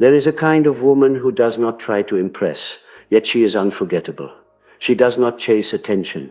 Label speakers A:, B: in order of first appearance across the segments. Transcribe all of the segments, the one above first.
A: There is a kind of woman who does not try to impress, yet she is unforgettable. She does not chase attention,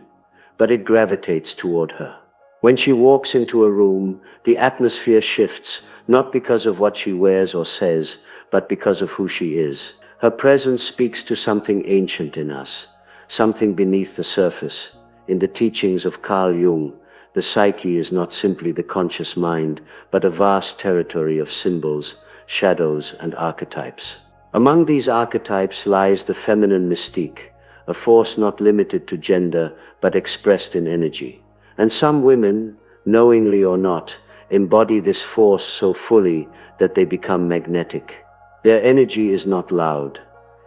A: but it gravitates toward her. When she walks into a room, the atmosphere shifts, not because of what she wears or says, but because of who she is. Her presence speaks to something ancient in us, something beneath the surface. In the teachings of Carl Jung, the psyche is not simply the conscious mind, but a vast territory of symbols, shadows, and archetypes. Among these archetypes lies the feminine mystique, a force not limited to gender, but expressed in energy. And some women, knowingly or not, embody this force so fully that they become magnetic. Their energy is not loud.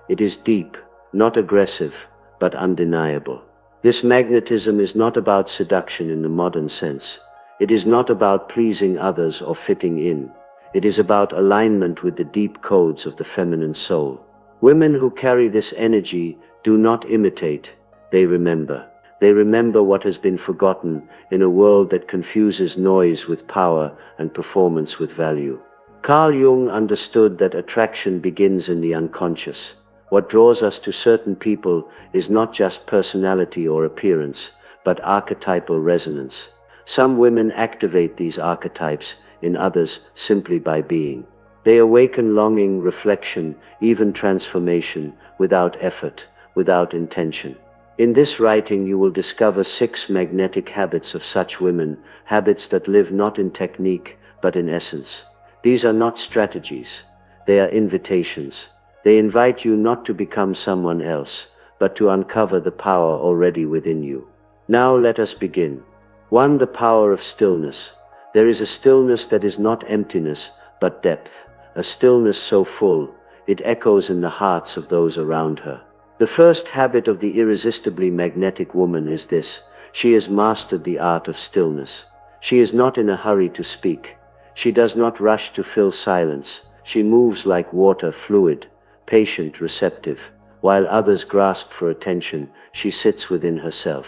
A: It is deep, not aggressive, but undeniable. This magnetism is not about seduction in the modern sense. It is not about pleasing others or fitting in. It is about alignment with the deep codes of the feminine soul. Women who carry this energy do not imitate, they remember. They remember what has been forgotten in a world that confuses noise with power and performance with value. Carl Jung understood that attraction begins in the unconscious. What draws us to certain people is not just personality or appearance, but archetypal resonance. Some women activate these archetypes in others simply by being. They awaken longing, reflection, even transformation, without effort, without intention. In this writing you will discover 6 magnetic habits of such women, habits that live not in technique, but in essence. These are not strategies, they are invitations. They invite you not to become someone else, but to uncover the power already within you. Now let us begin. 1. The power of stillness. There is a stillness that is not emptiness, but depth, a stillness so full, it echoes in the hearts of those around her. The first habit of the irresistibly magnetic woman is this: she has mastered the art of stillness. She is not in a hurry to speak. She does not rush to fill silence. She moves like water, fluid, patient, receptive. While others grasp for attention, she sits within herself.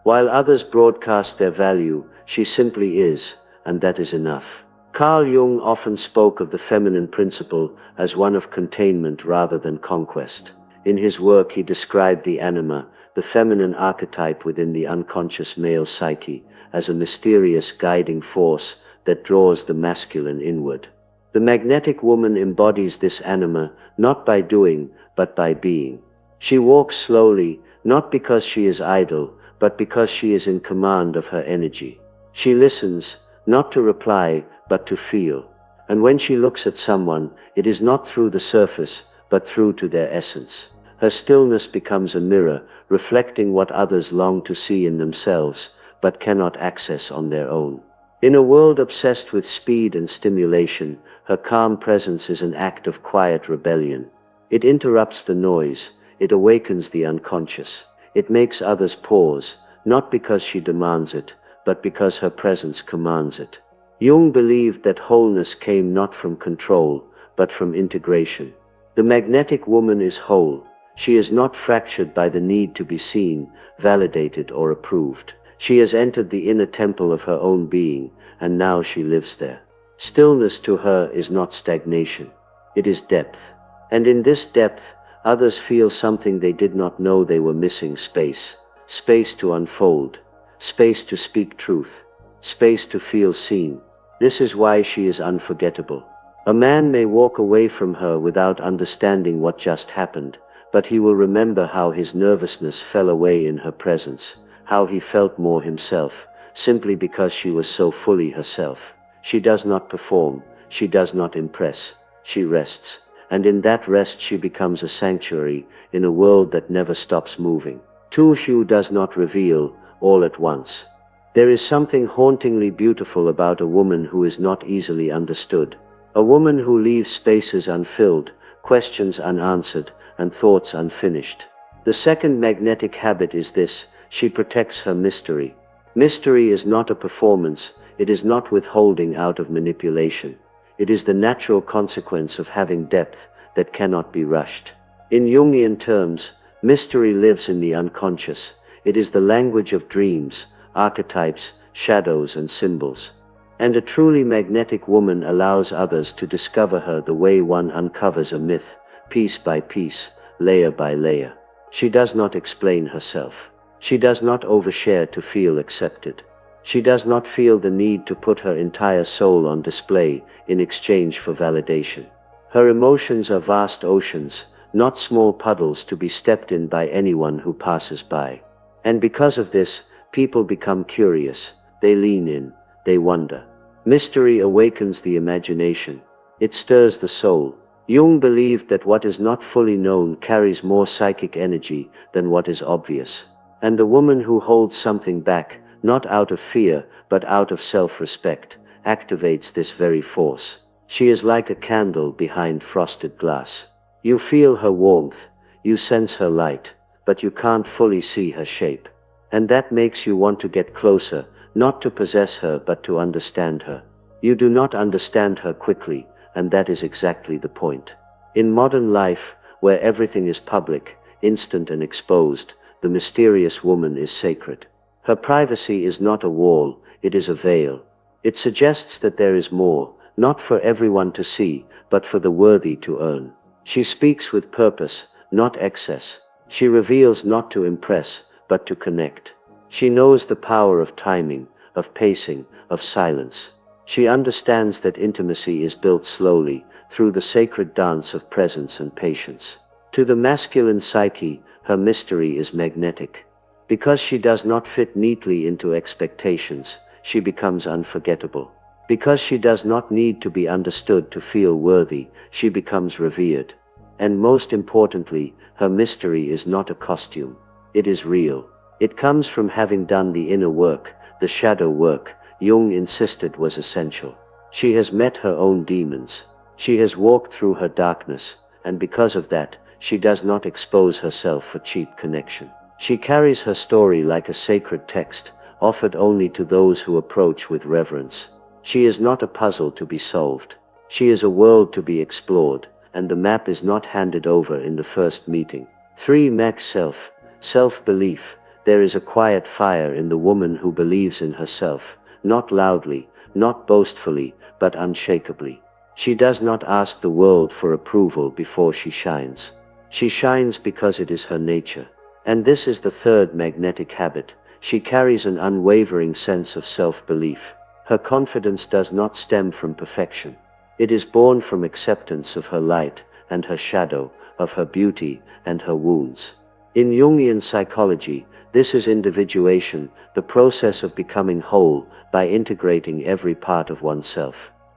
A: While others broadcast their value, she simply is, and that is enough. Carl Jung often spoke of the feminine principle as one of containment rather than conquest. In his work he described the anima, the feminine archetype within the unconscious male psyche, as a mysterious guiding force that draws the masculine inward. The magnetic woman embodies this anima not by doing, but by being. She walks slowly, not because she is idle, but because she is in command of her energy. She listens, not to reply, but to feel. And when she looks at someone, it is not through the surface, but through to their essence. Her stillness becomes a mirror, reflecting what others long to see in themselves, but cannot access on their own. In a world obsessed with speed and stimulation, her calm presence is an act of quiet rebellion. It interrupts the noise, it awakens the unconscious. It makes others pause, not because she demands it, but because her presence commands it. Jung believed that wholeness came not from control, but from integration. The magnetic woman is whole. She is not fractured by the need to be seen, validated, or approved. She has entered the inner temple of her own being, and now she lives there. Stillness to her is not stagnation. It is depth. And in this depth, others feel something they did not know they were missing: space. Space to unfold. Space to speak truth. Space to feel seen. This is why she is unforgettable. A man may walk away from her without understanding what just happened, but he will remember how his nervousness fell away in her presence, how he felt more himself, simply because she was so fully herself. She does not perform, she does not impress, she rests. And in that rest she becomes a sanctuary in a world that never stops moving. 2. Hue does not reveal all at once. There is something hauntingly beautiful about a woman who is not easily understood. A woman who leaves spaces unfilled, questions unanswered, and thoughts unfinished. The second magnetic habit is this: she protects her mystery. Mystery is not a performance, it is not withholding out of manipulation. It is the natural consequence of having depth that cannot be rushed. In Jungian terms, mystery lives in the unconscious. It is the language of dreams, archetypes, shadows, and symbols. And a truly magnetic woman allows others to discover her the way one uncovers a myth, piece by piece, layer by layer. She does not explain herself. She does not overshare to feel accepted. She does not feel the need to put her entire soul on display in exchange for validation. Her emotions are vast oceans, not small puddles to be stepped in by anyone who passes by. And because of this, people become curious, they lean in, they wonder. Mystery awakens the imagination. It stirs the soul. Jung believed that what is not fully known carries more psychic energy than what is obvious. And the woman who holds something back, not out of fear, but out of self-respect, activates this very force. She is like a candle behind frosted glass. You feel her warmth, you sense her light, but you can't fully see her shape. And that makes you want to get closer, not to possess her but to understand her. You do not understand her quickly, and that is exactly the point. In modern life, where everything is public, instant and exposed, the mysterious woman is sacred. Her privacy is not a wall, it is a veil. It suggests that there is more, not for everyone to see, but for the worthy to earn. She speaks with purpose, not excess. She reveals not to impress, but to connect. She knows the power of timing, of pacing, of silence. She understands that intimacy is built slowly, through the sacred dance of presence and patience. To the masculine psyche, her mystery is magnetic. Because she does not fit neatly into expectations, she becomes unforgettable. Because she does not need to be understood to feel worthy, she becomes revered. And most importantly, her mystery is not a costume. It is real. It comes from having done the inner work, the shadow work Jung insisted was essential. She has met her own demons. She has walked through her darkness, and because of that, she does not expose herself for cheap connection. She carries her story like a sacred text, offered only to those who approach with reverence. She is not a puzzle to be solved. She is a world to be explored, and the map is not handed over in the first meeting. 3. Mac self. Self-belief. There is a quiet fire in the woman who believes in herself, not loudly, not boastfully, but unshakably. She does not ask the world for approval before she shines. She shines because it is her nature. And this is the third magnetic habit. She carries an unwavering sense of self-belief. Her confidence does not stem from perfection. It is born from acceptance of her light and her shadow, of her beauty and her wounds. In Jungian psychology, this is individuation, the process of becoming whole by integrating every part of oneself.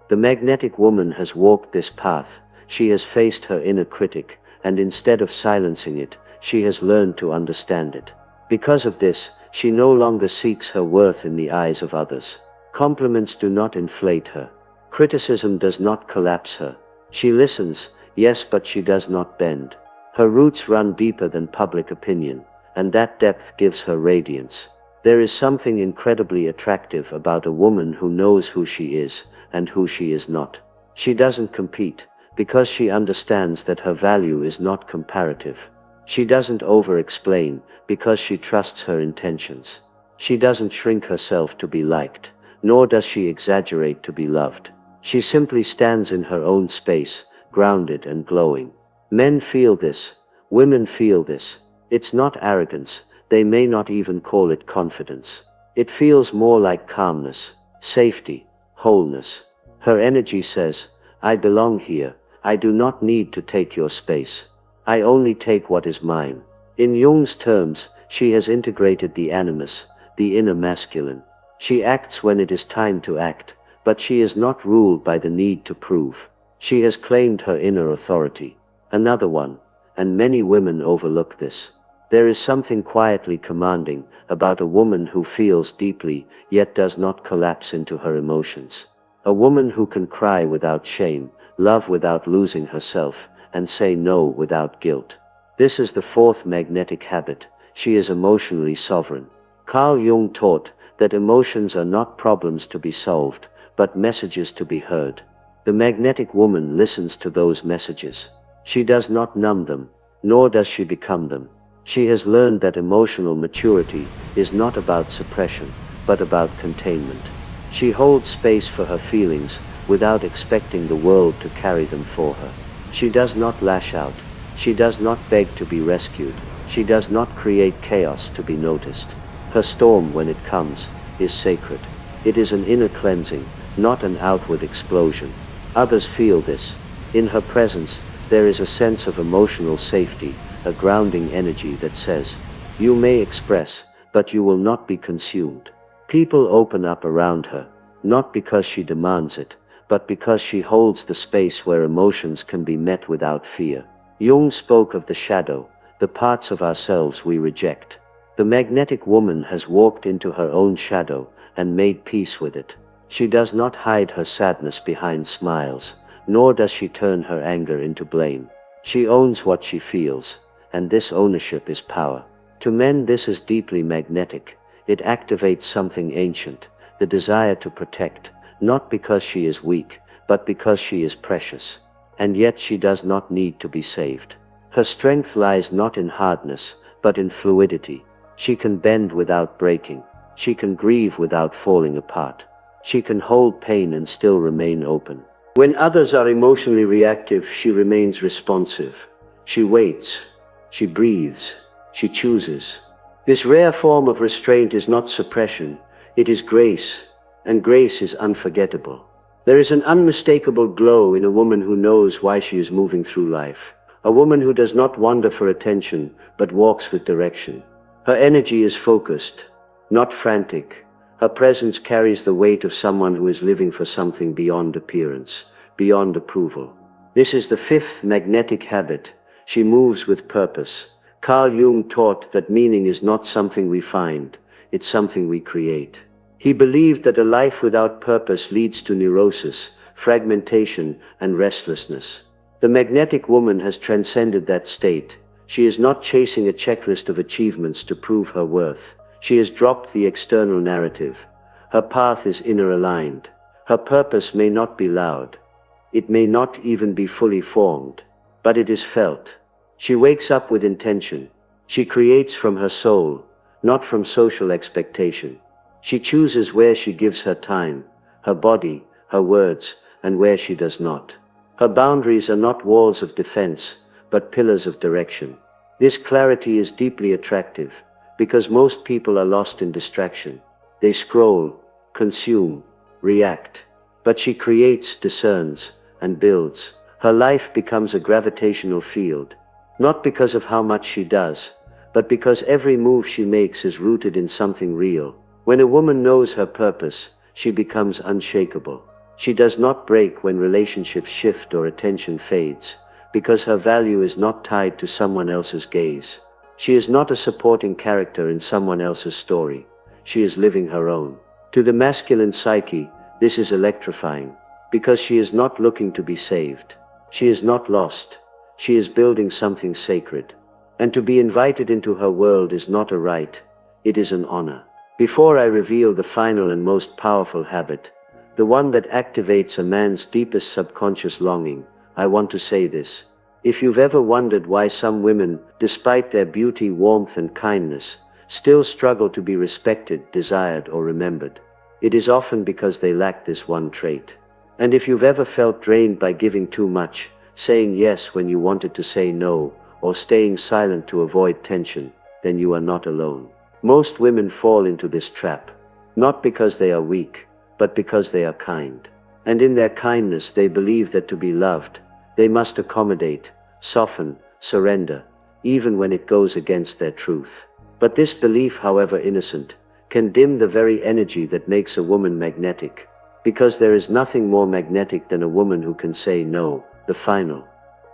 A: The magnetic woman has walked this path. She has faced her inner critic, and instead of silencing it, she has learned to understand it. Because of this, she no longer seeks her worth in the eyes of others. Compliments do not inflate her. Criticism does not collapse her. She listens, yes, but she does not bend. Her roots run deeper than public opinion, and that depth gives her radiance. There is something incredibly attractive about a woman who knows who she is and who she is not. She doesn't compete, because she understands that her value is not comparative. She doesn't over-explain, because she trusts her intentions. She doesn't shrink herself to be liked, nor does she exaggerate to be loved. She simply stands in her own space, grounded and glowing. Men feel this. Women feel this. It's not arrogance. They may not even call it confidence. It feels more like calmness, safety, wholeness. Her energy says, I belong here. I do not need to take your space. I only take what is mine. In Jung's terms, she has integrated the animus, the inner masculine. She acts when it is time to act, but she is not ruled by the need to prove. She has claimed her inner authority. Another one, and many women overlook this. There is something quietly commanding about a woman who feels deeply, yet does not collapse into her emotions. A woman who can cry without shame, love without losing herself, and say no without guilt. This is the fourth magnetic habit. She is emotionally sovereign. Carl Jung taught that emotions are not problems to be solved, but messages to be heard. The magnetic woman listens to those messages. She does not numb them, nor does she become them. She has learned that emotional maturity is not about suppression, but about containment. She holds space for her feelings without expecting the world to carry them for her. She does not lash out. She does not beg to be rescued. She does not create chaos to be noticed. Her storm, when it comes, is sacred. It is an inner cleansing, not an outward explosion. Others feel this. In her presence, there is a sense of emotional safety, a grounding energy that says, "You may express, but you will not be consumed." People open up around her, not because she demands it, but because she holds the space where emotions can be met without fear. Jung spoke of the shadow, the parts of ourselves we reject. The magnetic woman has walked into her own shadow and made peace with it. She does not hide her sadness behind smiles, nor does she turn her anger into blame. She owns what she feels, and this ownership is power. To men this is deeply magnetic. It activates something ancient, the desire to protect, not because she is weak, but because she is precious. And yet she does not need to be saved. Her strength lies not in hardness, but in fluidity. She can bend without breaking. She can grieve without falling apart. She can hold pain and still remain open. When others are emotionally reactive, she remains responsive. She waits. She breathes. She chooses. This rare form of restraint is not suppression. It is grace, and grace is unforgettable. There is an unmistakable glow in a woman who knows why she is moving through life. A woman who does not wander for attention, but walks with direction. Her energy is focused, not frantic. Her presence carries the weight of someone who is living for something beyond appearance, beyond approval. This is the fifth magnetic habit. She moves with purpose. Carl Jung taught that meaning is not something we find, it's something we create. He believed that a life without purpose leads to neurosis, fragmentation, and restlessness. The magnetic woman has transcended that state. She is not chasing a checklist of achievements to prove her worth. She has dropped the external narrative. Her path is inner aligned. Her purpose may not be loud. It may not even be fully formed, but it is felt. She wakes up with intention. She creates from her soul, not from social expectation. She chooses where she gives her time, her body, her words, and where she does not. Her boundaries are not walls of defense, but pillars of direction. This clarity is deeply attractive, because most people are lost in distraction. They scroll, consume, react. But she creates, discerns, and builds. Her life becomes a gravitational field, not because of how much she does, but because every move she makes is rooted in something real. When a woman knows her purpose, she becomes unshakable. She does not break when relationships shift or attention fades, because her value is not tied to someone else's gaze. She is not a supporting character in someone else's story. She is living her own. To the masculine psyche, this is electrifying, because she is not looking to be saved. She is not lost. She is building something sacred. And to be invited into her world is not a right, it is an honor. Before I reveal the final and most powerful habit, the one that activates a man's deepest subconscious longing, I want to say this. If you've ever wondered why some women, despite their beauty, warmth, and kindness, still struggle to be respected, desired, or remembered, it is often because they lack this one trait. And if you've ever felt drained by giving too much, saying yes when you wanted to say no, or staying silent to avoid tension, then you are not alone. Most women fall into this trap, not because they are weak, but because they are kind. And in their kindness they believe that to be loved, they must accommodate, soften, surrender, even when it goes against their truth. But this belief, however innocent, can dim the very energy that makes a woman magnetic, because there is nothing more magnetic than a woman who can say no. The final,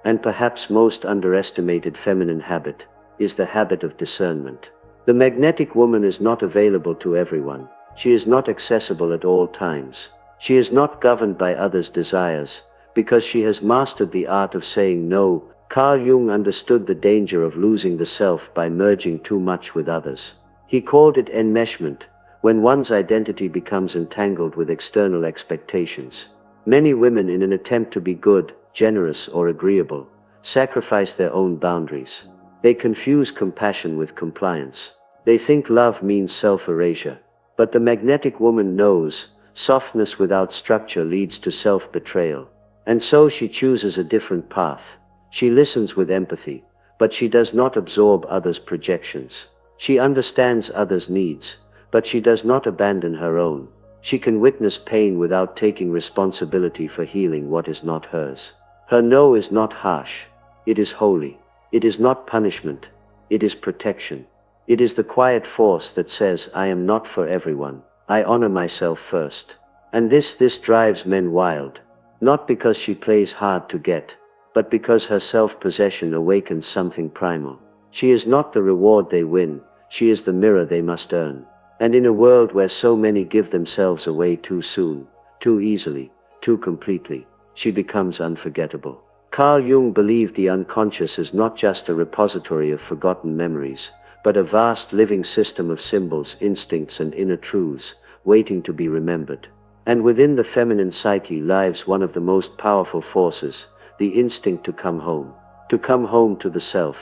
A: and perhaps most underestimated feminine habit, is the habit of discernment. The magnetic woman is not available to everyone. She is not accessible at all times. She is not governed by others' desires, because she has mastered the art of saying no. Carl Jung understood the danger of losing the self by merging too much with others. He called it enmeshment, when one's identity becomes entangled with external expectations. Many women, in an attempt to be good, generous, or agreeable, sacrifice their own boundaries. They confuse compassion with compliance. They think love means self-erasure. But the magnetic woman knows Softness without structure leads to self-betrayal. And so she chooses a different path. She listens with empathy, but she does not absorb others' projections. She understands others' needs, but she does not abandon her own. She can witness pain without taking responsibility for healing what is not hers. Her no is not harsh. It is holy. It is not punishment. It is protection. It is the quiet force that says, I am not for everyone. I honor myself first. And this drives men wild. Not because she plays hard to get, but because her self-possession awakens something primal. She is not the reward they win. She is the mirror they must earn. And in a world where so many give themselves away too soon, too easily, too completely, she becomes unforgettable. Carl Jung believed the unconscious is not just a repository of forgotten memories, but a vast living system of symbols, instincts, and inner truths, waiting to be remembered. And within the feminine psyche lies one of the most powerful forces, the instinct to come home to the self,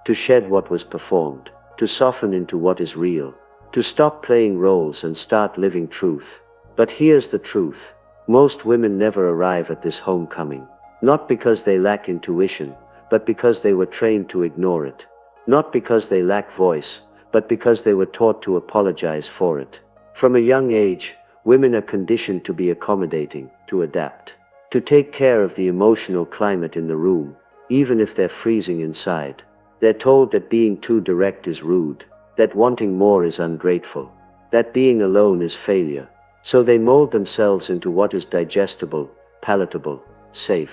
A: to shed what was performed, to soften into what is real, to stop playing roles and start living truth. But here's the truth. Most women never arrive at this homecoming. Not because they lack intuition, but because they were trained to ignore it. Not because they lack voice, but because they were taught to apologize for it. From a young age, women are conditioned to be accommodating, to adapt, to take care of the emotional climate in the room, even if they're freezing inside. They're told that being too direct is rude, that wanting more is ungrateful, that being alone is failure. So they mold themselves into what is digestible, palatable, safe.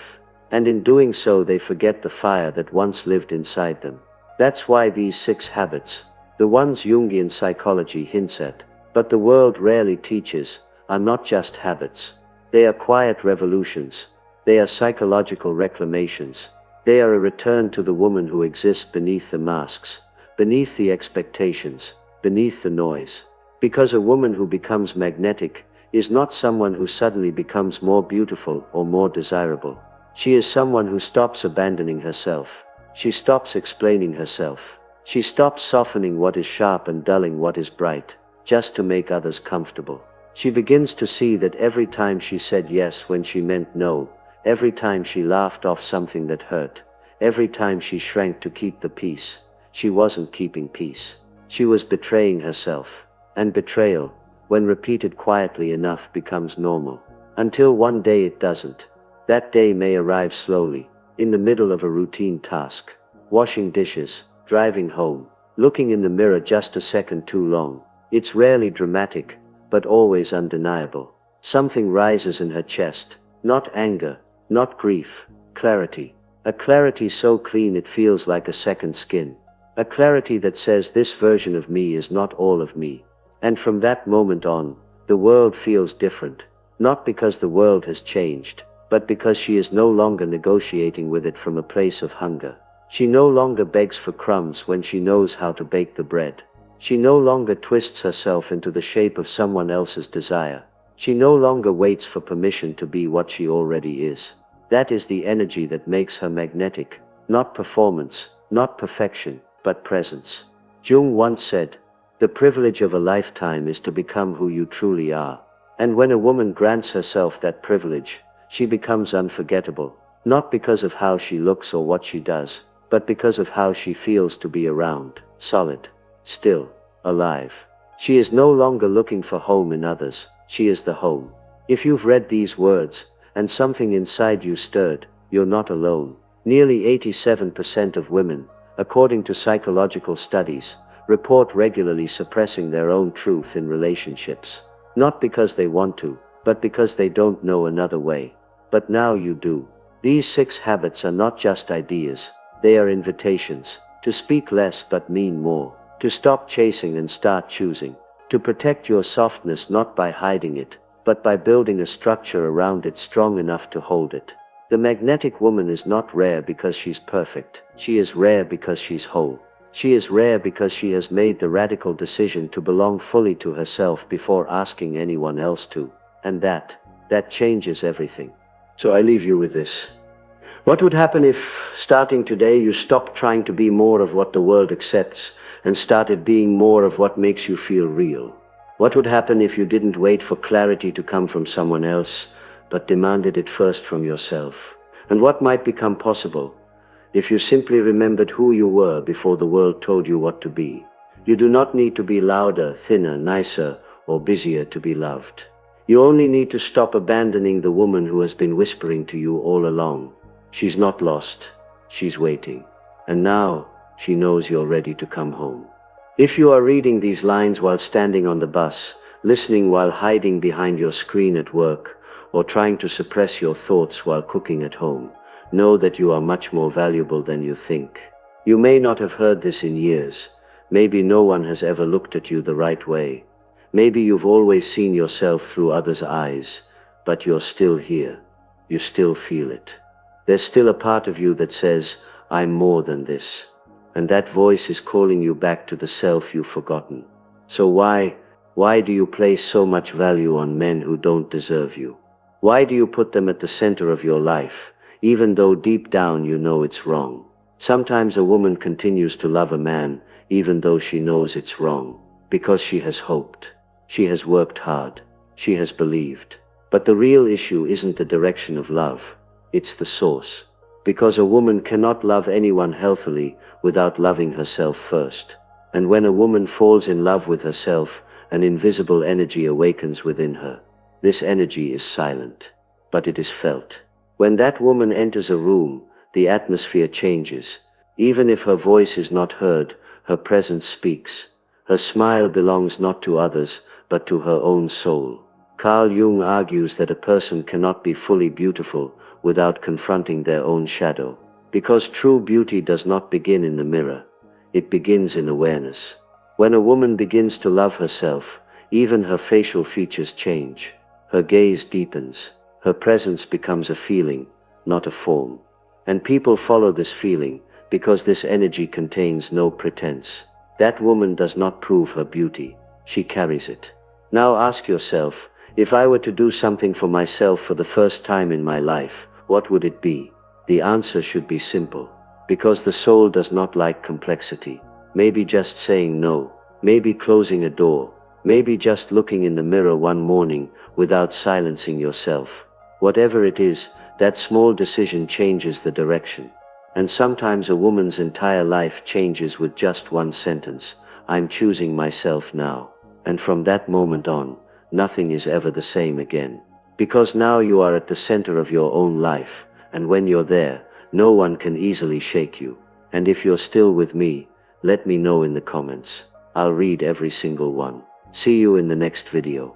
A: And in doing so they forget the fire that once lived inside them. That's why these 6 habits, the ones Jungian psychology hints at, but the world rarely teaches, are not just habits. They are quiet revolutions. They are psychological reclamations. They are a return to the woman who exists beneath the masks, beneath the expectations, beneath the noise. Because a woman who becomes magnetic is not someone who suddenly becomes more beautiful or more desirable. She is someone who stops abandoning herself. She stops explaining herself. She stops softening what is sharp and dulling what is bright, just to make others comfortable. She begins to see that every time she said yes when she meant no, every time she laughed off something that hurt, every time she shrank to keep the peace, she wasn't keeping peace. She was betraying herself. And betrayal, when repeated quietly enough, becomes normal. Until one day it doesn't. That day may arrive slowly, in the middle of a routine task. Washing dishes, driving home, looking in the mirror just a second too long. It's rarely dramatic, but always undeniable. Something rises in her chest. Not anger, not grief, clarity. A clarity so clean it feels like a second skin. A clarity that says this version of me is not all of me. And from that moment on, the world feels different. Not because the world has changed, but because she is no longer negotiating with it from a place of hunger. She no longer begs for crumbs when she knows how to bake the bread. She no longer twists herself into the shape of someone else's desire. She no longer waits for permission to be what she already is. That is the energy that makes her magnetic. Not performance, not perfection, but presence. Jung once said, "The privilege of a lifetime is to become who you truly are." And when a woman grants herself that privilege, she becomes unforgettable. Not because of how she looks or what she does, but because of how she feels to be around, solid, still, alive. She is no longer looking for home in others, she is the home. If you've read these words, and something inside you stirred, you're not alone. Nearly 87% of women, according to psychological studies, report regularly suppressing their own truth in relationships. Not because they want to, but because they don't know another way. But now you do. These 6 habits are not just ideas, they are invitations. To speak less but mean more. To stop chasing and start choosing. To protect your softness not by hiding it, but by building a structure around it strong enough to hold it. The magnetic woman is not rare because she's perfect. She is rare because she's whole. She is rare because she has made the radical decision to belong fully to herself before asking anyone else to. And that changes everything. So I leave you with this. What would happen if, starting today, you stopped trying to be more of what the world accepts and started being more of what makes you feel real? What would happen if you didn't wait for clarity to come from someone else, but demanded it first from yourself? And what might become possible if you simply remembered who you were before the world told you what to be? You do not need to be louder, thinner, nicer, or busier to be loved. You only need to stop abandoning the woman who has been whispering to you all along. She's not lost, she's waiting. And now she knows you're ready to come home. If you are reading these lines while standing on the bus, listening while hiding behind your screen at work, or trying to suppress your thoughts while cooking at home, know that you are much more valuable than you think. You may not have heard this in years. Maybe no one has ever looked at you the right way. Maybe you've always seen yourself through others' eyes, but you're still here. You still feel it. There's still a part of you that says, I'm more than this. And that voice is calling you back to the self you've forgotten. So why do you place so much value on men who don't deserve you? Why do you put them at the center of your life, even though deep down you know it's wrong? Sometimes a woman continues to love a man even though she knows it's wrong, because she has hoped, she has worked hard, she has believed. But the real issue isn't the direction of love, it's the source. Because a woman cannot love anyone healthily without loving herself first. And when a woman falls in love with herself, an invisible energy awakens within her. This energy is silent, but it is felt. When that woman enters a room, the atmosphere changes. Even if her voice is not heard, her presence speaks. Her smile belongs not to others, but to her own soul. Carl Jung argues that a person cannot be fully beautiful without confronting their own shadow. Because true beauty does not begin in the mirror. It begins in awareness. When a woman begins to love herself, even her facial features change. Her gaze deepens. Her presence becomes a feeling, not a form. And people follow this feeling, because this energy contains no pretense. That woman does not prove her beauty, she carries it. Now ask yourself, if I were to do something for myself for the first time in my life, what would it be? The answer should be simple. Because the soul does not like complexity. Maybe just saying no. Maybe closing a door. Maybe just looking in the mirror one morning without silencing yourself. Whatever it is, that small decision changes the direction. And sometimes a woman's entire life changes with just one sentence. I'm choosing myself now. And from that moment on, nothing is ever the same again. Because now you are at the center of your own life, and when you're there, no one can easily shake you. And if you're still with me, let me know in the comments. I'll read every single one. See you in the next video.